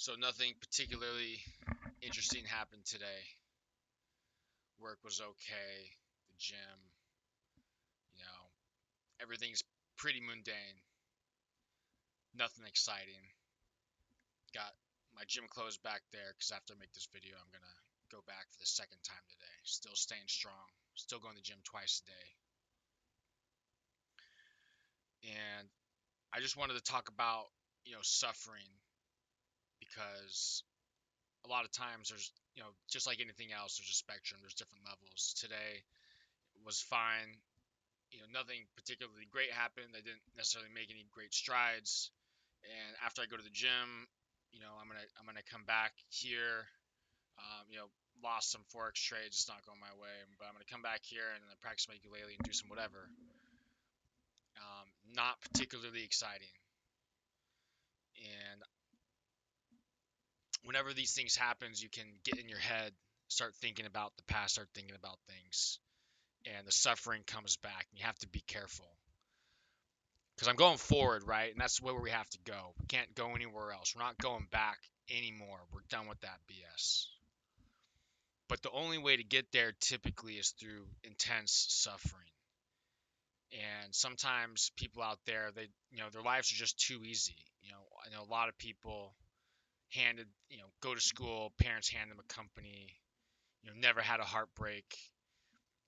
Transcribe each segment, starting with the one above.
So nothing particularly interesting happened today. Work was okay. The gym, you know, everything's pretty mundane. Nothing exciting. Got my gym clothes back there because after I make this video, I'm gonna go back for the second time today. Still staying strong. Still going to the gym twice a day. And I just wanted to talk about, suffering because a lot of times there's, just like anything else, there's a spectrum. There's different levels. Today was fine. Nothing particularly great happened. I didn't necessarily make any great strides. And after I go to the gym, I'm gonna come back here. Lost some forex trades. It's not going my way, but I'm gonna come back here and then practice my ukulele and do some whatever. Not particularly exciting. And whenever these things happens, you can get in your head, start thinking about the past, start thinking about things, and the suffering comes back. And you have to be careful because I'm going forward, right? And that's where we have to go. We can't go anywhere else. We're not going back anymore. We're done with that BS. But the only way to get there typically is through intense suffering. And sometimes people out there, their lives are just too easy. I know a lot of people go to school, parents hand them a company, never had a heartbreak,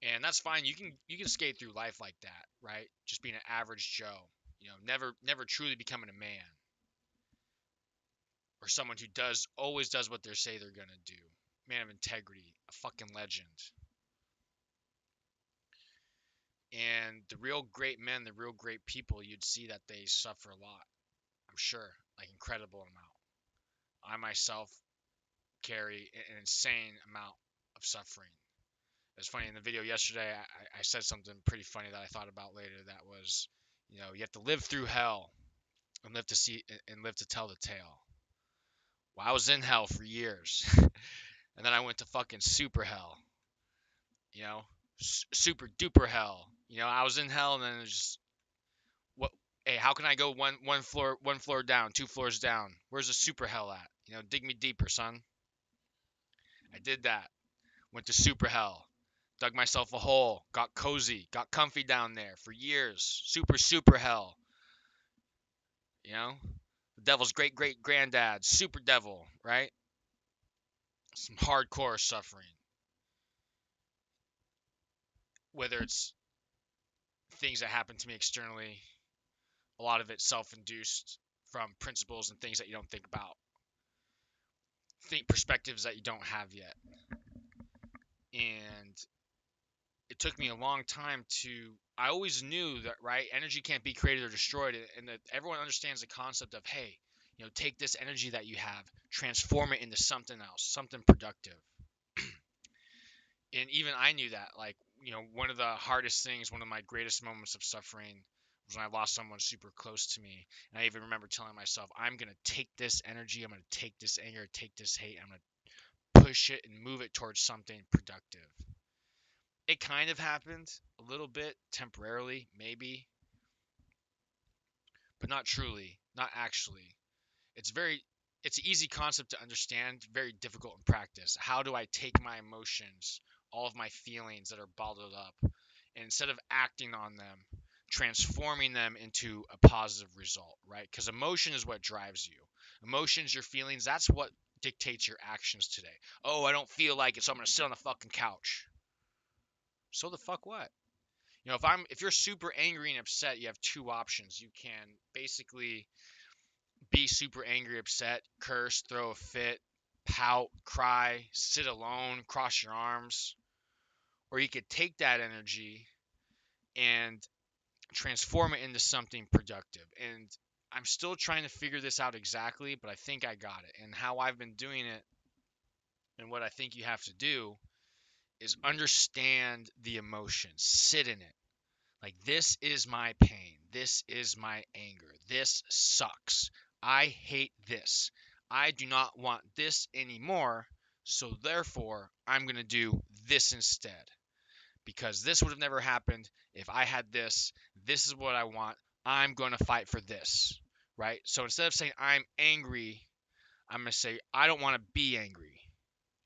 and that's fine. You can skate through life like that, right? Just being an average Joe, never truly becoming a man or someone who always does what they say they're gonna do. Man of integrity, a fucking legend. And the real great men, the real great people, you'd see that they suffer a lot. I'm sure, like incredible amount. I myself carry an insane amount of suffering. It's funny in the video yesterday, I said something pretty funny that I thought about later. That was, you have to live through hell and live to see and live to tell the tale. Well, I was in hell for years, and then I went to fucking super hell. You know, super duper hell. I was in hell, and then it's just what? Hey, how can I go one floor down, 2 floors down? Where's the super hell at? Dig me deeper, son. I did that. Went to super hell. Dug myself a hole. Got cozy. Got comfy down there for years. Super hell. You know? The devil's great great granddad. Super devil, right? Some hardcore suffering. Whether it's things that happen to me externally, a lot of it self induced from principles and things that you don't think about. Think perspectives that you don't have yet. And it took me a long time I always knew that, right, energy can't be created or destroyed, and that everyone understands the concept of, hey, take this energy that you have, transform it into something else, something productive. And even I knew that, like, one of the hardest things, one of my greatest moments of suffering was when I lost someone super close to me. And I even remember telling myself, I'm going to take this energy, I'm going to take this anger, take this hate, I'm going to push it and move it towards something productive. It kind of happened a little bit temporarily, maybe, but not truly, not actually. It's an easy concept to understand, very difficult in practice. How do I take my emotions, all of my feelings that are bottled up, and instead of acting on them, transforming them into a positive result, right? Because emotion is what drives you. Emotions, your feelings, that's what dictates your actions today. Oh, I don't feel like it, so I'm gonna sit on the fucking couch. So the fuck what? If you're super angry and upset, you have two options. You can basically be super angry, upset, curse, throw a fit, pout, cry, sit alone, cross your arms, or you could take that energy and transform it into something productive. And I'm still trying to figure this out exactly, but I think I got it. And how I've been doing it and what I think you have to do is understand the emotion, sit in it. Like, this is my pain. This is my anger. This sucks. I hate this. I do not want this anymore. So therefore, I'm going to do this instead. Because this would have never happened if I had this. This is what I want. I'm going to fight for this. Right? So instead of saying I'm angry, I'm going to say, I don't want to be angry.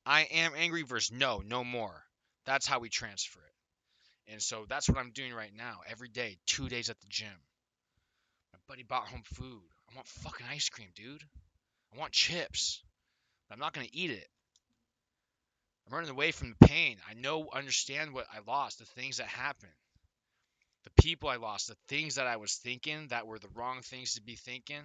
I am angry versus no more. That's how we transfer it. And so that's what I'm doing right now. Every day, 2 days at the gym. My buddy bought home food. I want fucking ice cream, dude. I want chips. But I'm not going to eat it. I'm running away from the pain. Understand what I lost, the things that happened, the people I lost, the things that I was thinking that were the wrong things to be thinking.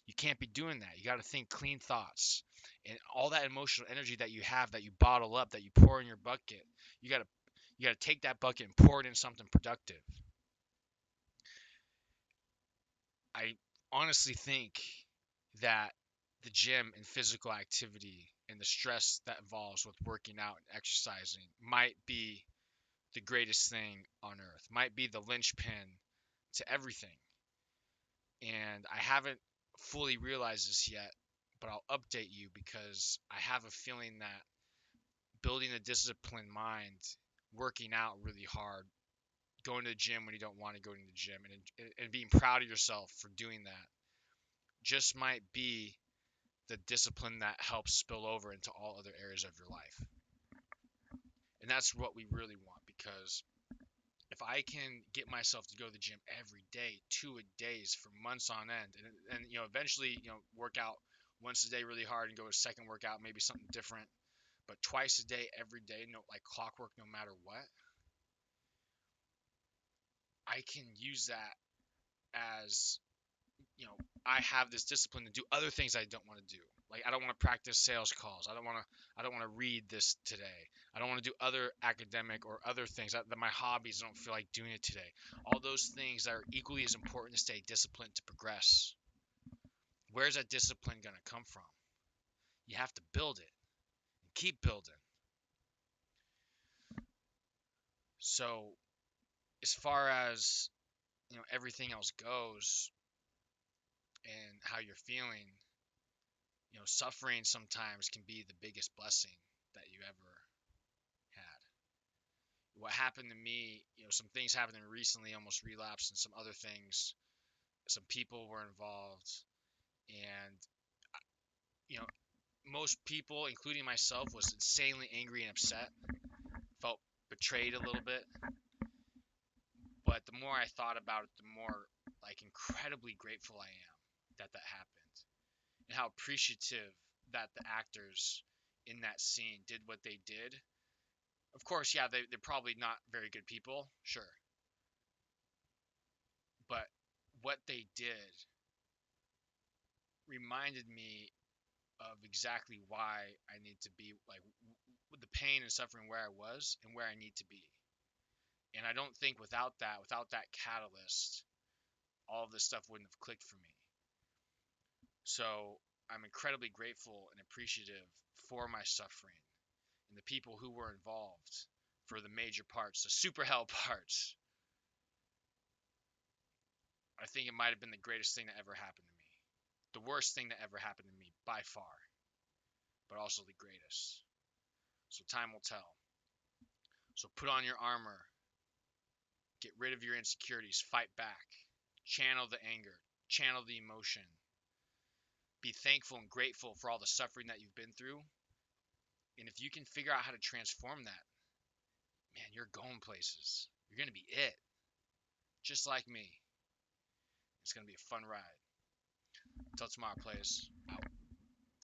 You can't be doing that. You got to think clean thoughts. And all that emotional energy that you have, that you bottle up, that you pour in your bucket, you got to take that bucket and pour it in something productive. I honestly think that the gym and physical activity and the stress that involves with working out and exercising might be the greatest thing on earth, might be the linchpin to everything. And I haven't fully realized this yet, but I'll update you because I have a feeling that building a disciplined mind, working out really hard, going to the gym when you don't want to go to the gym, and being proud of yourself for doing that just might be the discipline that helps spill over into all other areas of your life. And that's what we really want, because if I can get myself to go to the gym every day, 2 days for months on end, and eventually work out once a day really hard and go to a second workout, maybe something different, but twice a day, every day, like clockwork, no matter what, I can use that as I have this discipline to do other things I don't want to do. Like, I don't want to practice sales calls. I don't want to read this today. I don't want to do other academic or other things that my hobbies. I don't feel like doing it today. All those things that are equally as important to stay disciplined to progress. Where's that discipline going to come from? You have to build it and keep building. So as far as everything else goes and how you're feeling, suffering sometimes can be the biggest blessing that you ever had. What happened to me, some things happened to me recently, almost relapsed, and some other things, some people were involved, and most people, including myself, was insanely angry and upset, felt betrayed a little bit. But the more I thought about it, the more like incredibly grateful I am that that happened, and how appreciative that the actors in that scene did what they did. Of course, yeah, they're probably not very good people, sure. But what they did reminded me of exactly why I need to be, like, with the pain and suffering where I was and where I need to be. And I don't think without that catalyst, all of this stuff wouldn't have clicked for me. So I'm incredibly grateful and appreciative for my suffering and the people who were involved for the major parts, the super hell parts. I think it might have been the greatest thing that ever happened to me. The worst thing that ever happened to me by far, but also the greatest. So time will tell. So put on your armor, get rid of your insecurities, fight back, channel the anger, channel the emotion, be thankful and grateful for all the suffering that you've been through. And if you can figure out how to transform that, man, you're going places. You're going to be it. Just like me. It's going to be a fun ride. Until tomorrow, players. Out.